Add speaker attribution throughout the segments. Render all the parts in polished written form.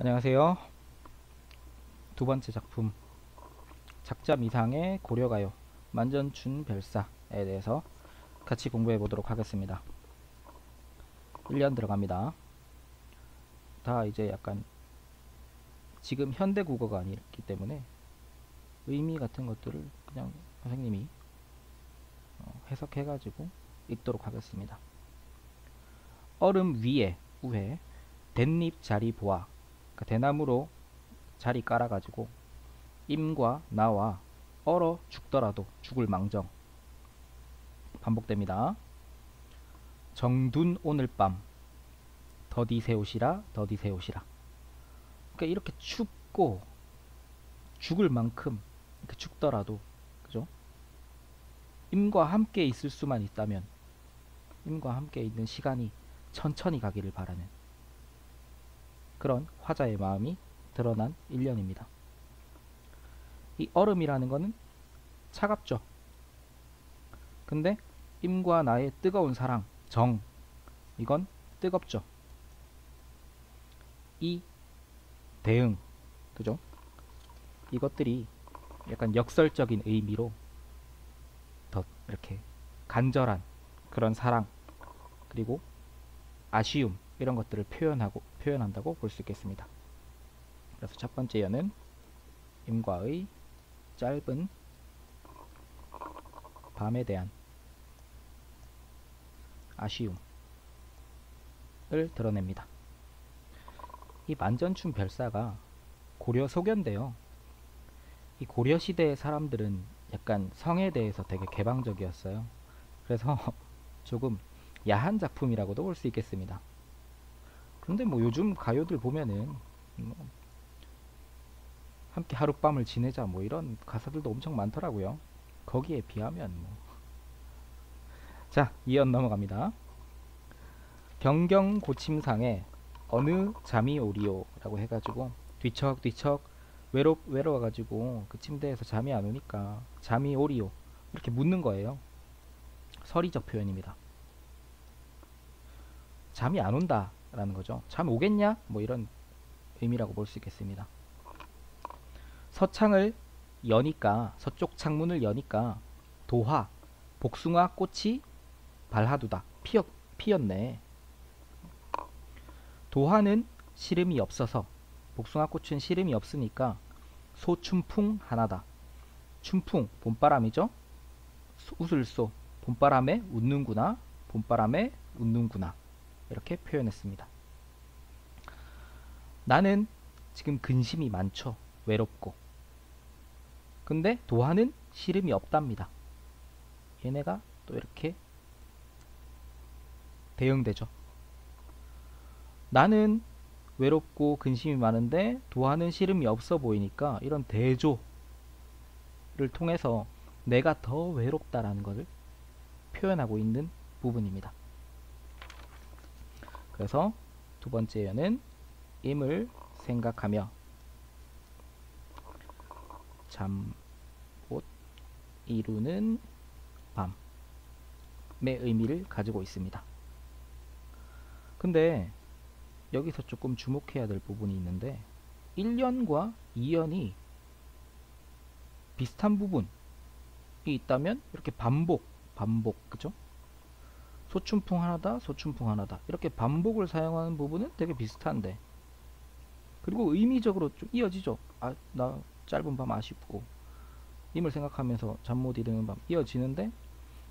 Speaker 1: 안녕하세요. 두 번째 작품 작자 미상의 고려가요 만전춘 별사에 대해서 같이 공부해 보도록 하겠습니다. 1년 들어갑니다. 다 이제 약간 지금 현대 국어가 아니기 때문에 의미 같은 것들을 그냥 선생님이 해석해 가지고 읽도록 하겠습니다. 얼음 위에 우에 댄잎 자리 보아, 그러니까 대나무로 자리 깔아 가지고 임과 나와 얼어 죽더라도 죽을 망정. 반복됩니다. 정둔 오늘 밤 더디 새옷이라 더디 새옷이라. 그러니까 이렇게 춥고 죽을 만큼 이렇게 죽더라도, 그죠? 임과 함께 있을 수만 있다면, 임과 함께 있는 시간이 천천히 가기를 바라는 그런 화자의 마음이 드러난 일년입니다. 이 얼음이라는 거는 차갑죠. 근데 임과 나의 뜨거운 사랑, 정, 이건 뜨겁죠. 이 대응, 그죠? 이것들이 약간 역설적인 의미로 더 이렇게 간절한 그런 사랑, 그리고 아쉬움, 이런 것들을 표현한다고 볼 수 있겠습니다. 그래서 첫 번째 연은 임과의 짧은 밤에 대한 아쉬움을 드러냅니다. 이 만전춘 별사가 고려 소견인데요. 이 고려 시대의 사람들은 약간 성에 대해서 되게 개방적이었어요. 그래서 조금 야한 작품이라고도 볼 수 있겠습니다. 근데 뭐 요즘 가요들 보면은 뭐 함께 하룻밤을 지내자 뭐 이런 가사들도 엄청 많더라고요. 거기에 비하면 뭐. 자, 이연 넘어갑니다. 경경 고침상에 어느 잠이 오리오 라고 해가지고 뒤척뒤척 외로워가지고 그 침대에서 잠이 안 오니까 잠이 오리오 이렇게 묻는 거예요. 서리적 표현입니다. 잠이 안 온다 라는 거죠. 잠 오겠냐? 뭐 이런 의미라고 볼 수 있겠습니다. 서창을 여니까, 서쪽 창문을 여니까 도화 복숭아 꽃이 발하두다 피었네. 도화는 시름이 없어서, 복숭아꽃은 시름이 없으니까 소춘풍 하나다. 춘풍 봄바람이죠. 웃을소 봄바람에 웃는구나, 봄바람에 웃는구나, 이렇게 표현했습니다. 나는 지금 근심이 많죠. 외롭고. 근데 도화는 시름이 없답니다. 얘네가 또 이렇게 대응되죠. 나는 외롭고 근심이 많은데 도화는 시름이 없어 보이니까 이런 대조를 통해서 내가 더 외롭다라는 것을 표현하고 있는 부분입니다. 그래서 두 번째 연은 임을 생각하며 잠못 이루는 밤의 의미를 가지고 있습니다. 근데 여기서 조금 주목해야 될 부분이 있는데 1년과 2년이 비슷한 부분이 있다면 이렇게 반복, 그죠? 소춘풍 하나다, 소춘풍 하나다, 이렇게 반복을 사용하는 부분은 되게 비슷한데, 그리고 의미적으로 좀 이어지죠. 아, 나 짧은 밤 아쉽고, 임을 생각하면서 잠 못 이루는 밤 이어지는데,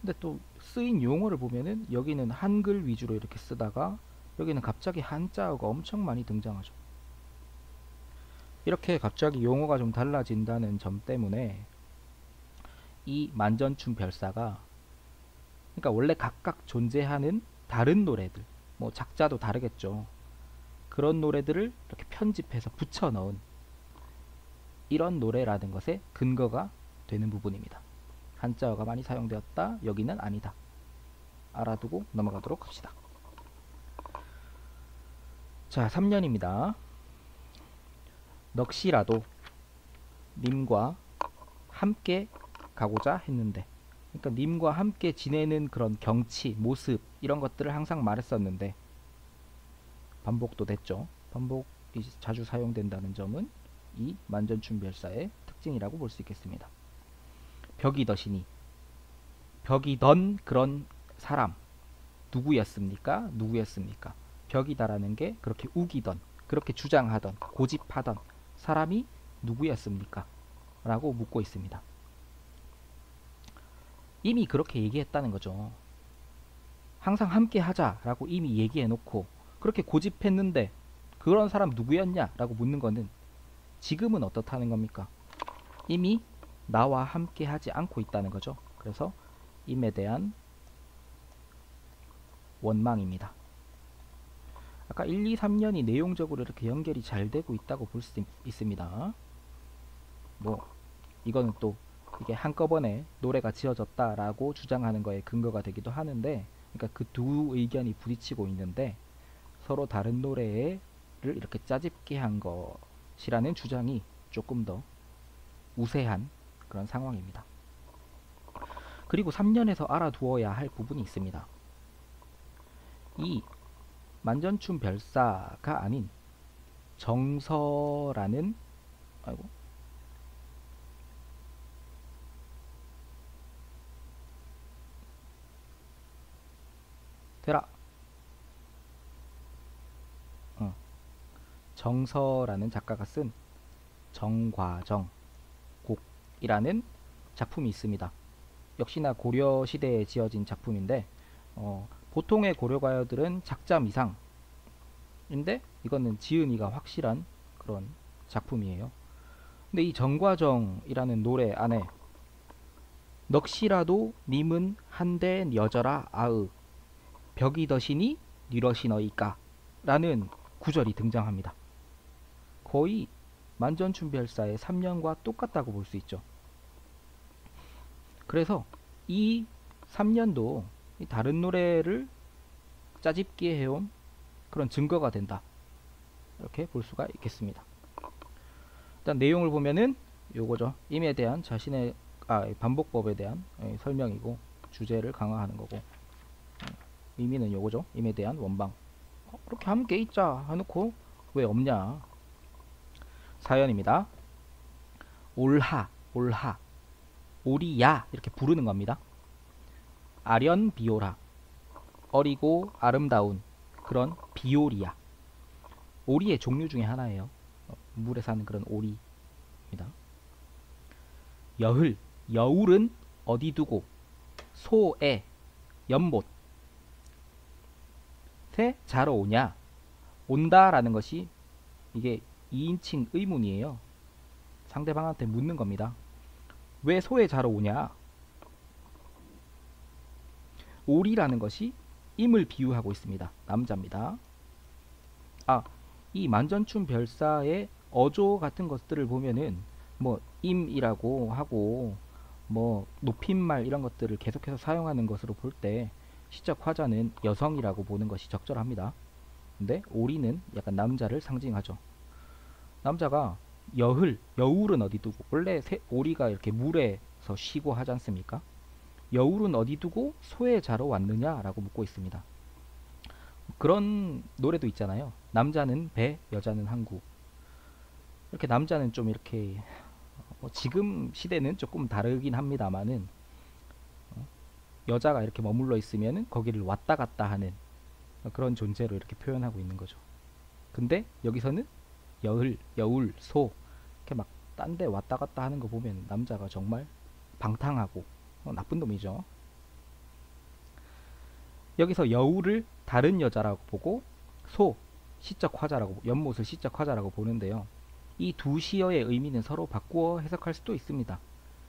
Speaker 1: 근데 또 쓰인 용어를 보면은 여기는 한글 위주로 이렇게 쓰다가 여기는 갑자기 한자어가 엄청 많이 등장하죠. 이렇게 갑자기 용어가 좀 달라진다는 점 때문에 이 만전춘 별사가, 그러니까 원래 각각 존재하는 다른 노래들, 뭐 작자도 다르겠죠. 그런 노래들을 이렇게 편집해서 붙여 넣은 이런 노래라는 것의 근거가 되는 부분입니다. 한자어가 많이 사용되었다, 여기는 아니다. 알아두고 넘어가도록 합시다. 자, 3년입니다. 넋이라도 님과 함께 가고자 했는데, 그러니까 님과 함께 지내는 그런 경치, 모습, 이런 것들을 항상 말했었는데 반복도 됐죠. 반복 자주 사용된다는 점은 이 만전춘별사의 특징이라고 볼 수 있겠습니다. 벽이더시니, 벽이던 그런 사람 누구였습니까? 누구였습니까? 벽이다라는 게 그렇게 우기던, 그렇게 주장하던, 고집하던 사람이 누구였습니까? 라고 묻고 있습니다. 이미 그렇게 얘기했다는 거죠. 항상 함께 하자라고 이미 얘기해 놓고 그렇게 고집했는데 그런 사람 누구였냐? 라고 묻는 거는 지금은 어떻다는 겁니까? 이미 나와 함께 하지 않고 있다는 거죠. 그래서 임에 대한 원망입니다. 아까 1, 2, 3년이 내용적으로 이렇게 연결이 잘 되고 있다고 볼 수 있습니다. 뭐 이거는 또 이게 한꺼번에 노래가 지어졌다라고 주장하는 거에 근거가 되기도 하는데, 그러니까 그 두 의견이 부딪히고 있는데 서로 다른 노래를 이렇게 짜집게 한 것이라는 주장이 조금 더 우세한 그런 상황입니다. 그리고 3년에서 알아두어야 할 부분이 있습니다. 이 만전춘 별사가 아닌 정서라는, 아이고, 되라. 정서라는 작가가 쓴 정과정 곡이라는 작품이 있습니다. 역시나 고려 시대에 지어진 작품인데 보통의 고려가요들은 작자미상인데 이거는 지은이가 확실한 그런 작품이에요. 근데 이 정과정이라는 노래 안에 넋이라도 님은 한대 여져라 아으 벽이더시니 니러시너이까 라는 구절이 등장합니다. 거의 만전춘별사의 3년과 똑같다고 볼 수 있죠. 그래서 이 3년도 다른 노래를 짜집기 해온 그런 증거가 된다, 이렇게 볼 수가 있겠습니다. 일단 내용을 보면은 요거죠. 임에 대한 자신의 반복법에 대한 설명이고 주제를 강화하는 거고, 의미는 요거죠. 임에 대한 원방. 그렇게 함께 있자 해놓고 왜 없냐. 사연입니다. 올하, 올하, 오리야 이렇게 부르는 겁니다. 아련 비오라, 어리고 아름다운 그런 비오리야. 오리의 종류 중에 하나예요. 물에 사는 그런 오리입니다. 여흘, 여울은 어디 두고 소에 연못 새 자러 오냐. 온다라는 것이 이게 2인칭 의문이에요. 상대방한테 묻는 겁니다. 왜 소에 자러 오냐. 오리라는 것이 임을 비유하고 있습니다. 남자입니다. 이 만전춘 별사의 어조 같은 것들을 보면은 뭐 임이라고 하고 뭐 높임말 이런 것들을 계속해서 사용하는 것으로 볼 때 시적 화자는 여성이라고 보는 것이 적절합니다. 근데 오리는 약간 남자를 상징하죠. 남자가 여흘, 여울은 어디 두고, 원래 오리가 이렇게 물에서 쉬고 하지 않습니까? 여울은 어디 두고 소에 자러 왔느냐 라고 묻고 있습니다. 그런 노래도 있잖아요. 남자는 배, 여자는 항구. 이렇게 남자는 좀 이렇게 지금 시대는 조금 다르긴 합니다만은 여자가 이렇게 머물러 있으면은 거기를 왔다 갔다 하는 그런 존재로 이렇게 표현하고 있는 거죠. 근데 여기서는 여흘, 여울, 소 이렇게 막 딴 데 왔다 갔다 하는 거 보면 남자가 정말 방탕하고 나쁜 놈이죠. 여기서 여울을 다른 여자라고 보고 소, 시적 화자라고, 연못을 시적 화자라고 보는데요. 이 두 시어의 의미는 서로 바꾸어 해석할 수도 있습니다.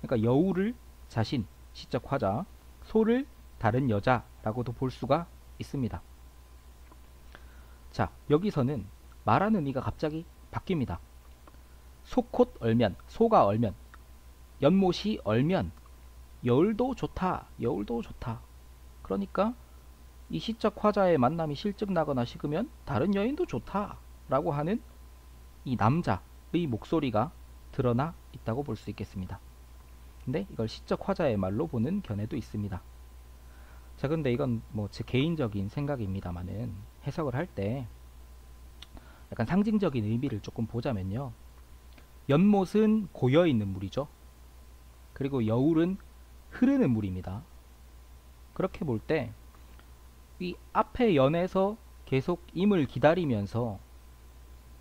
Speaker 1: 그러니까 여울을 자신, 시적 화자, 소를 다른 여자라고도 볼 수가 있습니다. 자, 여기서는 말하는 의미가 갑자기 바뀝니다. 소콧 얼면, 소가 얼면, 연못이 얼면, 여울도 좋다, 여울도 좋다. 그러니까 이 시적 화자의 만남이 실증 나거나 식으면 다른 여인도 좋다 라고 하는 이 남자의 목소리가 드러나 있다고 볼 수 있겠습니다. 근데 이걸 시적 화자의 말로 보는 견해도 있습니다. 자, 근데 이건 뭐 제 개인적인 생각입니다만은 해석을 할 때 약간 상징적인 의미를 조금 보자면요. 연못은 고여있는 물이죠. 그리고 여울은 흐르는 물입니다. 그렇게 볼 때 이 앞에 연에서 계속 임을 기다리면서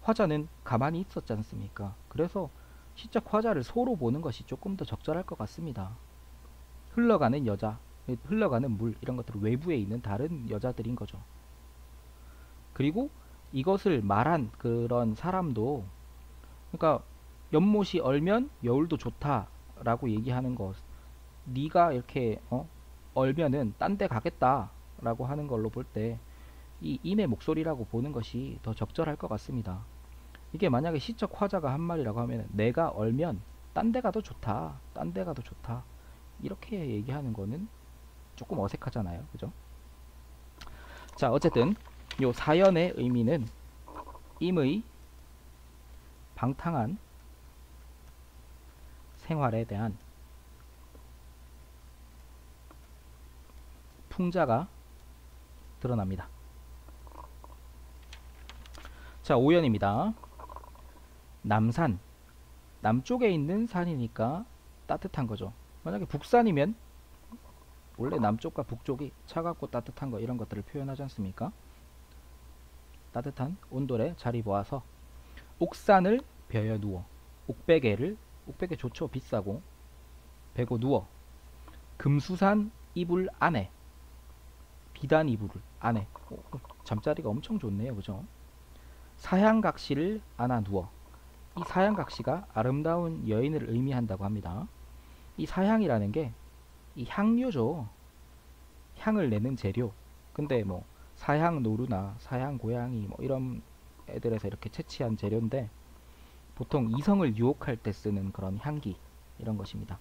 Speaker 1: 화자는 가만히 있었지 않습니까? 그래서 시적 화자를 소로 보는 것이 조금 더 적절할 것 같습니다. 흘러가는 여자, 흘러가는 물 이런 것들은 외부에 있는 다른 여자들인 거죠. 그리고 이것을 말한 그런 사람도, 그러니까 연못이 얼면 여울도 좋다라고 얘기하는 것, 네가 이렇게 얼면은 딴 데 가겠다라고 하는 걸로 볼 때 이 임의 목소리라고 보는 것이 더 적절할 것 같습니다. 이게 만약에 시적 화자가 한 말이라고 하면 내가 얼면 딴 데 가도 좋다, 딴 데 가도 좋다 이렇게 얘기하는 거는 조금 어색하잖아요, 그죠? 자, 어쨌든 요 사연의 의미는 임의 방탕한 생활에 대한 풍자가 드러납니다. 자, 5연입니다. 남산, 남쪽에 있는 산이니까 따뜻한 거죠. 만약에 북산이면 원래 남쪽과 북쪽이 차갑고 따뜻한 거 이런 것들을 표현하지 않습니까? 따뜻한 온돌에 자리 모아서 옥산을 베어 누워, 옥베개 좋죠, 비싸고, 베고 누워, 금수산 이불 안에, 비단 이불을 안에, 잠자리가 엄청 좋네요, 그죠? 사향각시를 안아 누워, 이 사향각시가 아름다운 여인을 의미한다고 합니다. 이 사향이라는 게 이 향료죠. 향을 내는 재료. 근데 뭐 사향 노루나 사향 고양이 뭐 이런 애들에서 이렇게 채취한 재료인데 보통 이성을 유혹할 때 쓰는 그런 향기 이런 것입니다.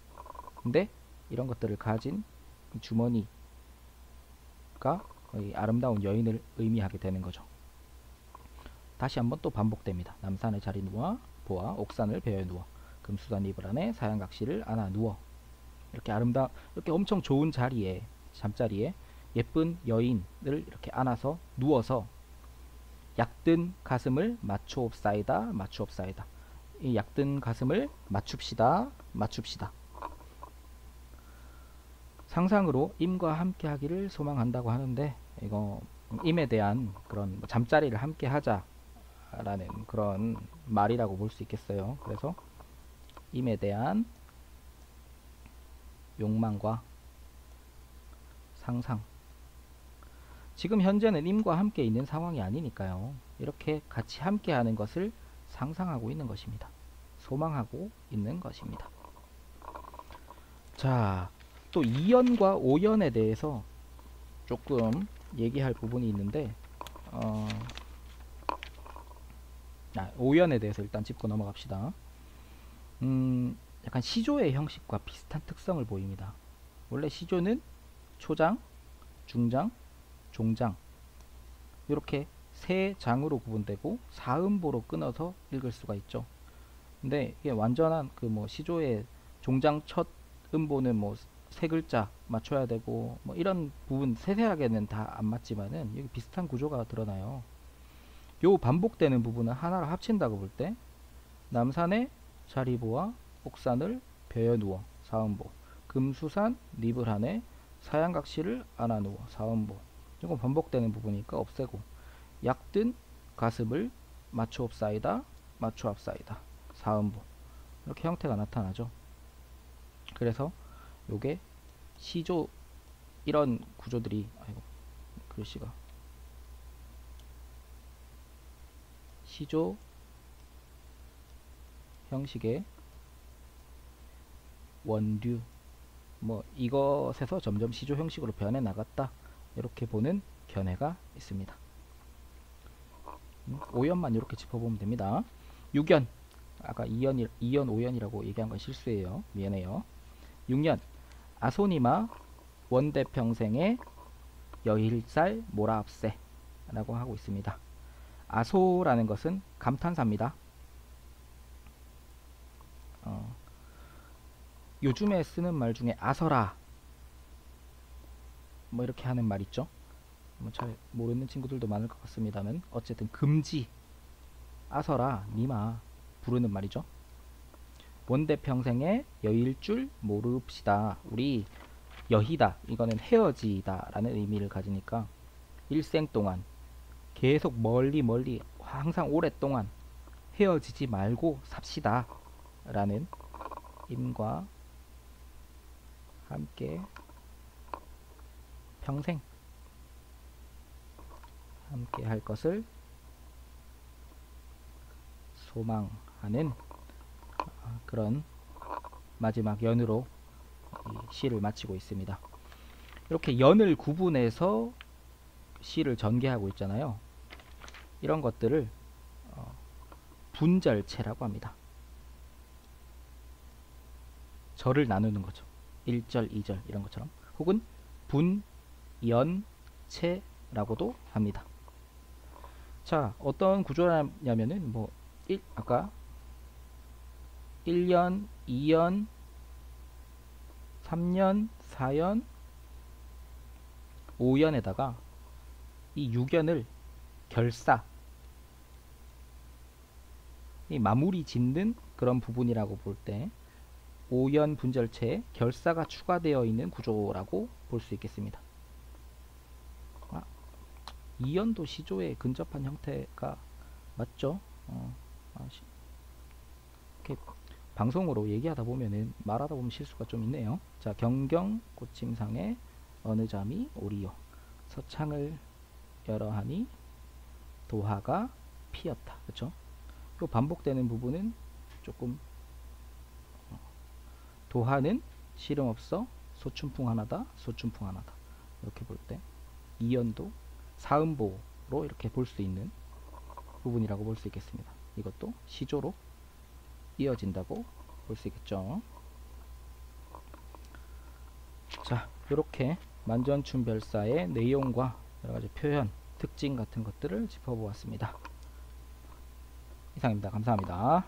Speaker 1: 근데 이런 것들을 가진 주머니가 이 아름다운 여인을 의미하게 되는 거죠. 다시 한번 또 반복됩니다. 남산에 자리 누워 보아 옥산을 베어 누워 금수산 이불 안에 사양각시를 안아 누워, 이렇게 이렇게 엄청 좋은 자리에, 잠자리에 예쁜 여인을 이렇게 안아서 누워서 약든 가슴을 맞추옵사이다, 맞추옵사이다. 이 약든 가슴을 맞춥시다, 맞춥시다. 상상으로 임과 함께 하기를 소망한다고 하는데, 이거 임에 대한 그런 잠자리를 함께 하자라는 그런 말이라고 볼 수 있겠어요. 그래서 임에 대한 욕망과 상상. 지금 현재는 임과 함께 있는 상황이 아니니까요. 이렇게 같이 함께 하는 것을 상상하고 있는 것입니다. 소망하고 있는 것입니다. 자, 또 2연과 5연에 대해서 조금 얘기할 부분이 있는데 5연에 대해서 일단 짚고 넘어갑시다. 약간 시조의 형식과 비슷한 특성을 보입니다. 원래 시조는 초장, 중장, 종장 이렇게 세 장으로 구분되고 사음보로 끊어서 읽을 수가 있죠. 근데 이게 완전한 그 뭐 시조의 종장 첫 음보는 뭐 세 글자 맞춰야 되고 뭐 이런 부분 세세하게는 다 안 맞지만은 여기 비슷한 구조가 드러나요. 요 반복되는 부분을 하나로 합친다고 볼 때 남산의 자리보와 옥산을 베어 누워 사음보, 금수산 립을 하네 사양각시를 안아 누워 사음보. 이건 반복되는 부분이니까 없애고, 약든 가슴을 맞추옵사이다, 맞추옵사이다 사음보. 이렇게 형태가 나타나죠. 그래서 요게 시조 이런 구조들이, 아이고 글씨가, 시조 형식의 원류, 뭐 이것에서 점점 시조 형식으로 변해 나갔다, 이렇게 보는 견해가 있습니다. 5연만 이렇게 짚어보면 됩니다. 6연, 아까 2연 5연이라고 얘기한 건 실수예요. 미안해요. 6연, 아소니마 원대평생의 여일살 모라합세 라고 하고 있습니다. 아소라는 것은 감탄사입니다. 요즘에 쓰는 말 중에 아서라 뭐 이렇게 하는 말 있죠. 뭐 잘 모르는 친구들도 많을 것 같습니다만 어쨌든 금지, 아서라 니마 부르는 말이죠. 뭔데 평생에 여일 줄 모릅시다. 우리 여희다 이거는 헤어지다 라는 의미를 가지니까 일생 동안 계속 멀리 항상 오랫동안 헤어지지 말고 삽시다 라는 임과 함께 평생 함께 할 것을 소망하는 그런 마지막 연으로 이 시를 마치고 있습니다. 이렇게 연을 구분해서 시를 전개하고 있잖아요. 이런 것들을 분절체라고 합니다. 절을 나누는 거죠. 1절, 2절 이런 것처럼. 혹은 분, 연, 체라고도 합니다. 자, 어떤 구조냐면은 뭐 아까 1연, 2연, 3연, 4연, 5연에다가 이 6연을 결사, 이 마무리 짓는 그런 부분이라고 볼 때 5연 분절체에 결사가 추가되어 있는 구조라고 볼 수 있겠습니다. 2연도 시조에 근접한 형태가 맞죠? 이렇게 방송으로 얘기하다 보면은 말하다 보면 실수가 좀 있네요. 자, 경경 꽃침상에 어느 잠이 오리요. 서창을 열어하니 도화가 피었다. 그렇죠? 요 반복되는 부분은 조금 도화는 시름 없어 소춘풍 하나다. 소춘풍 하나다. 이렇게 볼 때 이연도 사음보로 이렇게 볼 수 있는 부분이라고 볼 수 있겠습니다. 이것도 시조로 이어진다고 볼 수 있겠죠. 자, 이렇게 만전춘별사의 내용과 여러가지 표현, 특징 같은 것들을 짚어보았습니다. 이상입니다. 감사합니다.